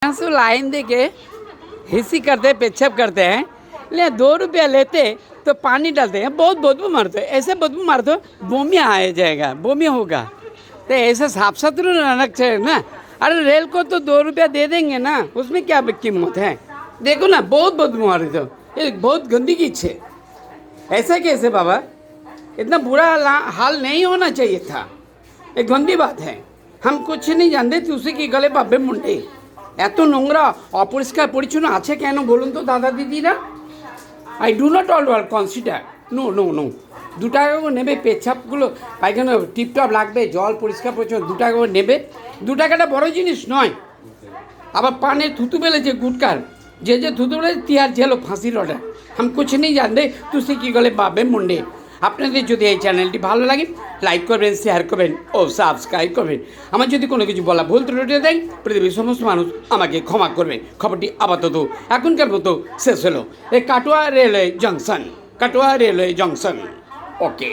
तो लाइन देके हिस्सी करते पेशाब करते हैं, ले 2 रुपया लेते तो पानी डालते हैं, बहुत बदबू मारते हैं। ऐसे बदबू मार दो बोमी आ जाएगा, बोमी होगा। तो ऐसा साफ सुथरा रहना चाहिए ना। अरे रेल को तो 2 रुपया दे देंगे ना, उसमें क्या कीमत है। देखो ना बहुत बदबू मार रही, तो ये बहुत गंदगी है। ऐसा कैसे बाबा, इतना बुरा हाल नहीं होना चाहिए था। एक गंदी बात है। हम कुछ नहीं जानते तुलसी की गले बाबे मुंडे এত নোংরা অপরিষ্কার পরিচ্ছন্ন আছে কেন বলুন তো দাদা দিদিরা। I do not all consider, no no no. 2 টাকা করে নেবে, পেচ্ছাপগুলো পায়খানা টিপটপ লাগবে, জল পরিষ্কার পরিচ্ছন্ন 2 টাকা করে নেবে। 2 টাকাটা বড় জিনিস নয়। আবার পানে থুতু ফেলেছে গুটকার, যে থুতু ফেলেছে তিহার জেল ফাঁসির অর্ডার। हम कुछ नहीं जानते तुलसी की गले बाबे मुंडे। আপনাদের যদি এই চ্যানেলটি ভালো লাগে লাইক করবেন, শেয়ার করবেন ও সাবস্ক্রাইব করবেন। আমার যদি কোনো কিছু বলা ভুল ত্রুটি দেয় পৃথিবীর সমস্ত মানুষ আমাকে ক্ষমা করবেন। খবরটি আপাতত এখনকার মতো শেষ হলো। এই Katwa railway junction, Katwa railway junction. ওকে।